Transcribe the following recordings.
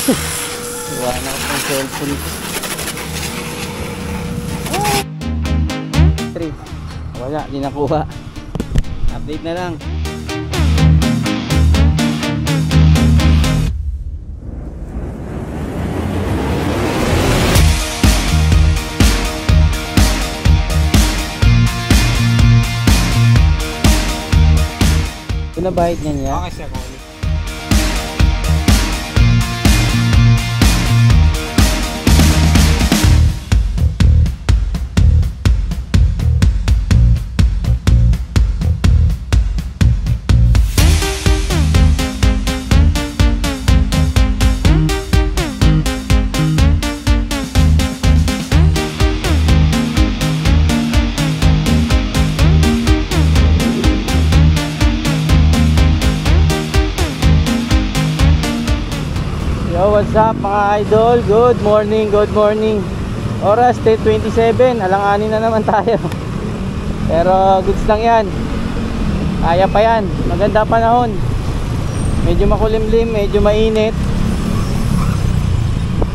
Iwanan ko ng cellphone ko. 3. Wala, di nakuha. Update na lang. Pinabahid niya niya? Okay siya, Connie. Yo, what's up mga idol? Good morning, good morning. Oras 10:27, alanganin na naman tayo. Pero goods lang yan. Kaya pa yan, maganda panahon. Medyo makulimlim, medyo mainit.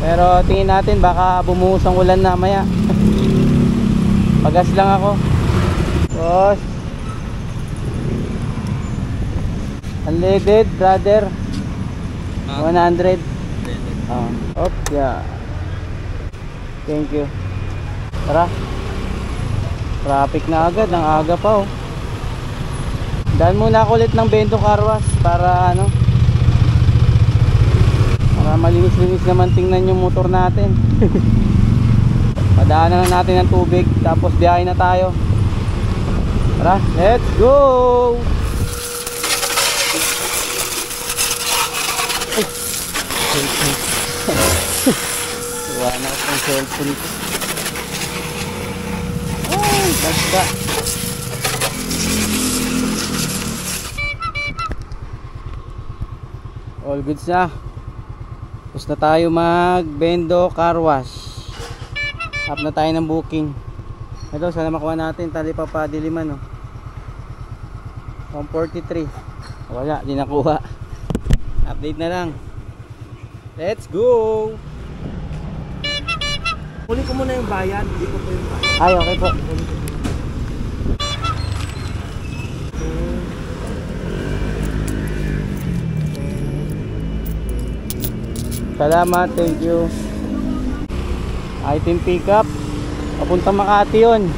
Pero tingin natin baka bumuhos ang ulan na maya. Pagas lang ako. Boss, unleaded brother, 100. Oh, yeah. Thank you. Tara. Traffic na agad, ang aga pa oh. Daan muna ako ulit ng Bento Car Wash para ano, para malinis-linis naman tingnan yung motor natin. Padaanan lang natin ng tubig tapos biyahe na tayo. Tara, let's go. Iwanan ko ng cellphone ko. Ay, basta. All goods na. Tapos na tayo mag Bento Car Wash. Up na tayo ng booking. Ito, sana makuha natin Talipapa Diliman, no? 143. Wala, di nakuha. Update na lang. Let's go. Kunin ko muna yung bayad, hindi ko po yung bayad. Ay, okay po. Salamat, thank you. Item pickup. Papunta Makati yun.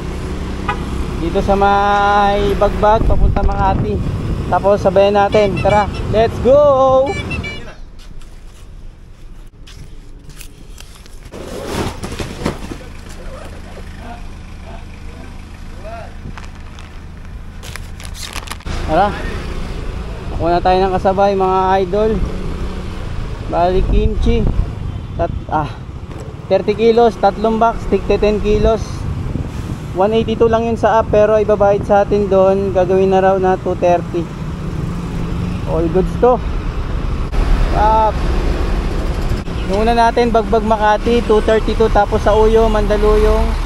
Dito sa may Bagbag, papunta Makati. Tapos sabayan natin. Tara, let's go. Tara, nakuha na tayo ng kasabay mga idol. Bali kimchi 30 kilos, tatlong box, tigte 10 kilos. 182 lang yun sa app, pero ibabayad sa atin doon, gagawin na raw na 230. All goods to. Yung una natin Bagbag Makati 232, tapos sa Uyo, Mandaluyong.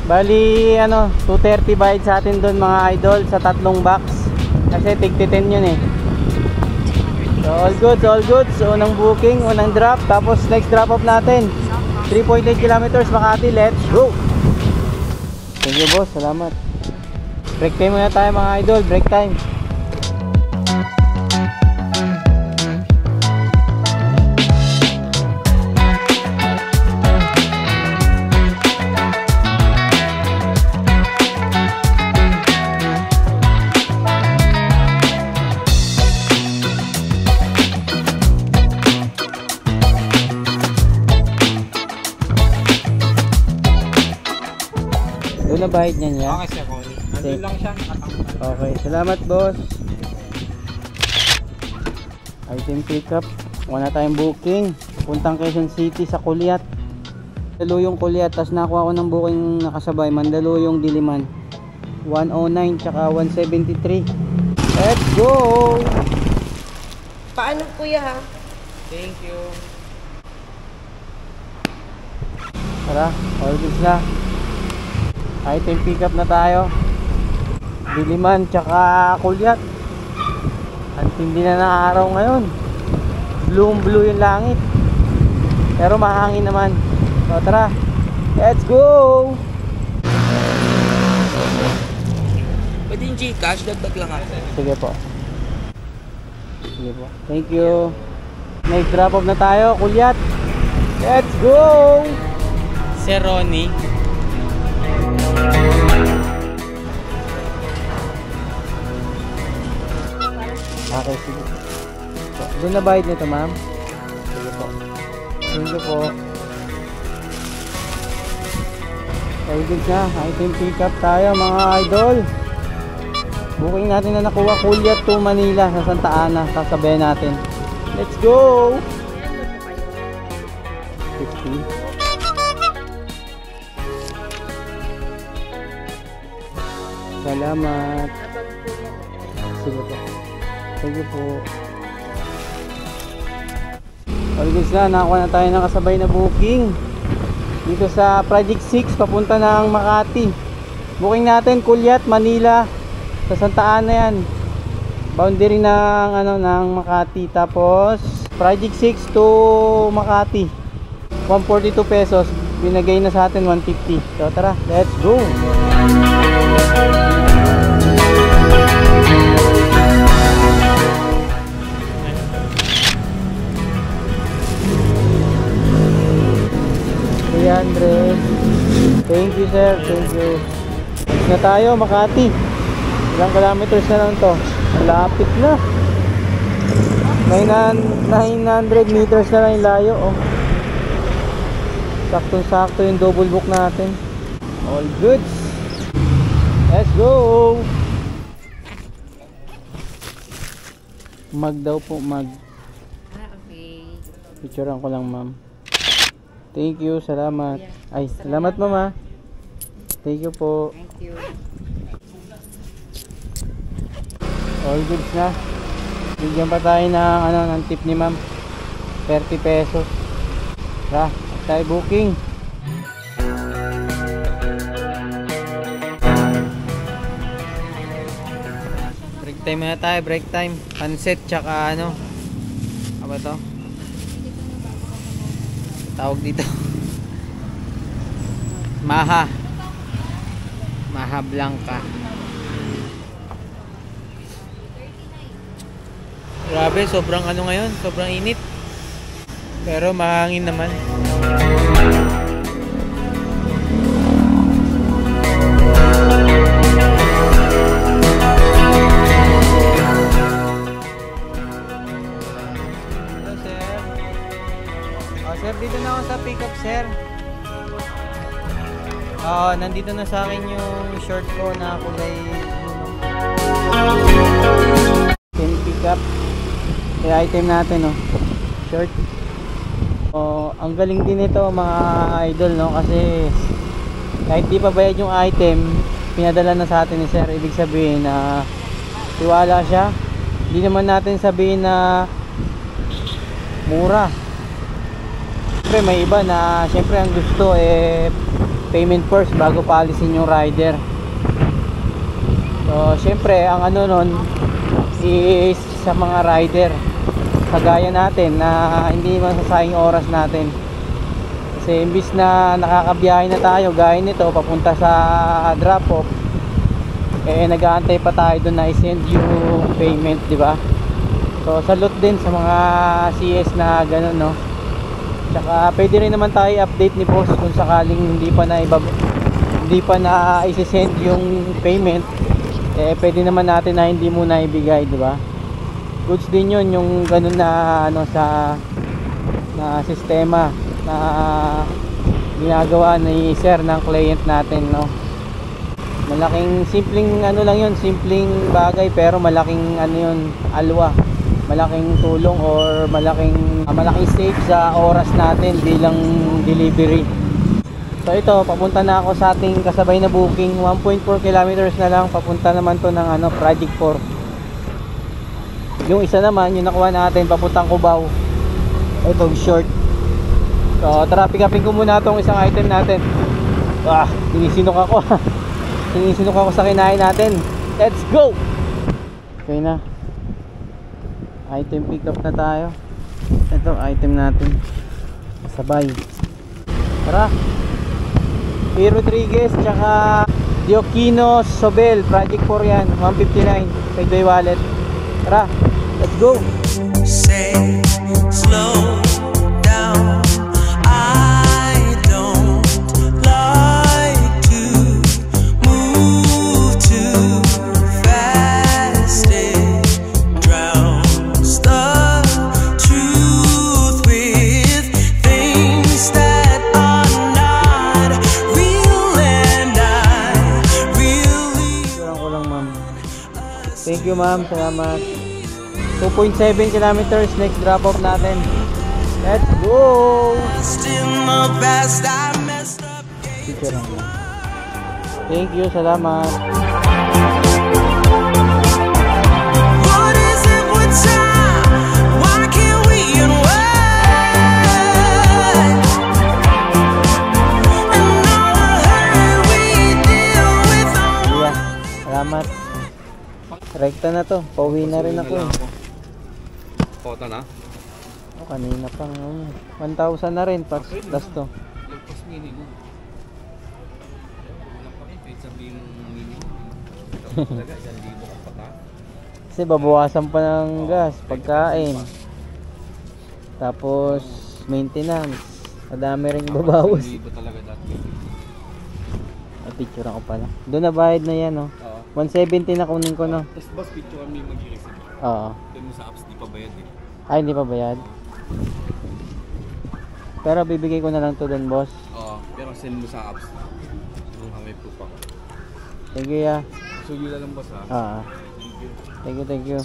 Bali ano, 230 bayad sa atin doon mga idol sa tatlong box. Kasi tigti 10 yun eh. So all goods, all goods. So, unang booking, unang drop. Tapos next drop off natin 3.8 kilometers Makati, let's go. Thank you boss, salamat. Break time muna tayo mga idol, break time. Doon na bahid niya niya? Okay siya, Connie. Nandun lang siya, nakatanggal. Okay, salamat boss. Item pickup. Wala tayong booking. Puntang Quezon City sa Kuliat. Mandaluyong Kulyat, tapos nakuha ko ng booking nakasabay, Mandaluyong Diliman. 109 tsaka 173. Let's go! Paano kuya ha? Thank you. Tara, all goods na. Item pick up na tayo. Diliman tsaka Kulyat. Ang tindi na ng araw ngayon. Blue yung langit. Pero mahangin naman. So tara, let's go! Pwede yung Gcash, dagdag lang ha. Sige po. Sige po. Thank you. Next drop off na tayo, Kulyat. Let's go! Sir Ronnie. Okay, sige. So, doon na bayad nito, ma'am? Sige po. Thank you po. All good na. Item pick up tayo, mga idol. Booking natin na nakuha, Kulyat to Manila sa Santa Ana. Sasabayan natin. Let's go! 50. Salamat. Sige po. Thank you po. All goods na. Nakakuha na tayo ng kasabay na booking. Dito sa Project 6 papunta ng Makati. Booking natin Kulyat, Manila. Sa Santa Ana yan. Boundary ng ng Makati. Tapos Project 6 to Makati. 142 pesos. Binagay na sa atin 150. So tara, let's go. Thank you sir, thank you. Next na tayo, Makati. Ilang kilometers na lang to? Malapit na. 900 meters na lang yung layo. Oh. Saktong-sakto yung double book natin. All goods. Let's go. Mag daw po, mag. Okay. Picturean ko lang, ma'am. Thank you, salamat. Ay, salamat mama. Thank you po. Thank you. All goods na. Bigyan pa tayo ng tip ni ma'am. 30 pesos. Tara, tayo booking. Break time na tayo, break time. Pansit tsaka ano ba to? Tawag dito. Maha Blanca. Grabe, sobrang ano ngayon, sobrang init. Pero mahangin naman. Hello sir. Sir, dito na ako sa pick up sir. Nandito na sa akin yung short ko na kulay item pick up. Yung item natin short. Ang galing din ito mga idol kasi kahit di pa bayad yung item, pinadala na sa atin ni sir. Ibig sabihin na tiwala siya. Hindi naman natin sabihin na mura. Siyempre may iba na siyempre ang gusto payment first bago paalisin yung rider. So siyempre ang nun is sa mga rider kagaya natin na hindi masasayang oras natin. Kasi imbis na nakakabiyahe na tayo gaya nito papunta sa drop off, nag-aantay pa tayo doon na i-send yung payment, di ba? So salute din sa mga CS na ganun Tsaka pwede rin naman tayo update ni boss kung sakaling hindi pa na i-send yung payment, pwede naman natin na hindi muna ibigay, di ba? Goods din yun yung ganun na na sistema na ginagawa ni sir ng client natin, Malaking simpleng lang yun, simpleng bagay pero malaking yun, alwa. Malaking tulong or malaking save sa oras natin bilang delivery. So ito, papunta na ako sa ating kasabay na booking. 1.4 kilometers na lang. Papunta naman to ng ano, Project 4. Yung isa naman, yung nakuha natin, papuntang Cubao. Ito, short. So tara, pick upin ko muna itong isang item natin. Sinisinok ako. Sinisinok ako sa kinain natin. Let's go! Okay na. Item pick up na tayo. Ito, item natin. Sabay. Tara. P. Rodriguez tsaka Dioquino Sobel, Project 4 yan, 159 kay Joy Wallet. Tara, let's go. Say slow down. I don't like to move too fast. It drowns the truth with things that are not real, and I really. Kurang ko lang, ma'am. Thank you, ma'am. Salamat. 2.7 kilometers next drop off natin. Let's go. In the past I messed up. Picture lang. Thank you. Salamat. What is it with time? Why can't we unwind? And all the hurt we deal with Yeah. Salamat. Rekta na to. Pauwi na rin ako eh. Kota na? Kanina pang 1,000 na rin plus to. Lagpas minimum. Wala pa rin, kahit sabihin mong minimum. Talaga, 1,000 ka pa ta. Kasi babawasan pa ng gas, pagkain. Tapos maintenance. Madami ring babawas. 1,000 talaga dati. Ay, picture ako pala. Doon na bayad na yan, oh. Oo. 170 na kunin ko, no? Tapos boss, picture kami mag-receive. Oo. Doon mo sa apps, di pa bayad eh. Ay, hindi pa bayad. Pero bibigay ko na lang to doon, boss. Oo, pero send mo sa apps. Yung kami proof ako. Thank you, ya. So yun lang boss ha. Thank you.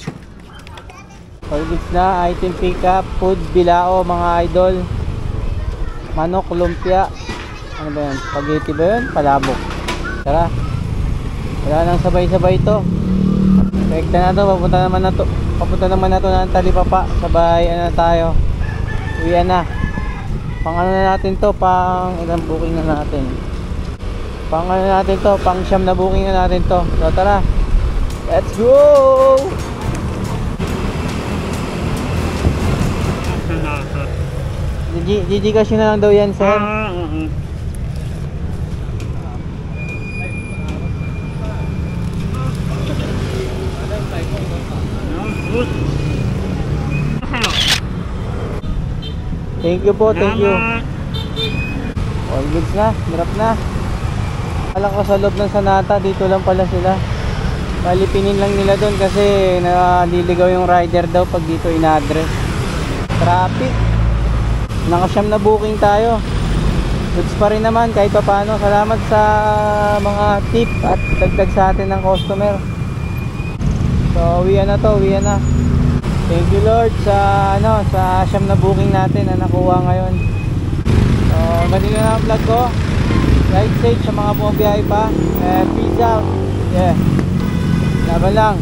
All goods na, item pickup, food, bilao, mga idol. Manok, lumpia. Ano ba yan? Spaghetti ba yun? Palabok. Tara. Wala nang sabay-sabay to. Rekta na to, papunta naman na to ng Talipapa. Sabay, ano na tayo. Uwian na. Pang ano na natin to, pang ilang booking na natin. Pang ano natin to, pang siyam na booking na natin to. So tara. Let's go! GG cash na lang daw yan, sir. Thank you po, thank you. All goods na, hirap na. Alam ko sa loob ng Sanata, dito lang pala sila. Palipinin lang nila doon kasi naliligaw yung rider daw pag dito ina-address. Traffic. Nakasyam na booking tayo. Goods pa rin naman kahit pa paano. Salamat sa mga tip at dagdag sa atin ng customer. So, uwian na to, uwian na. Thank you Lord sa sa siyam na booking natin na nakuha ngayon. So, ganito na ang vlog ko. Ride safe sa mga bumabiyahe pa. Peace out. Yeah. Laban lang.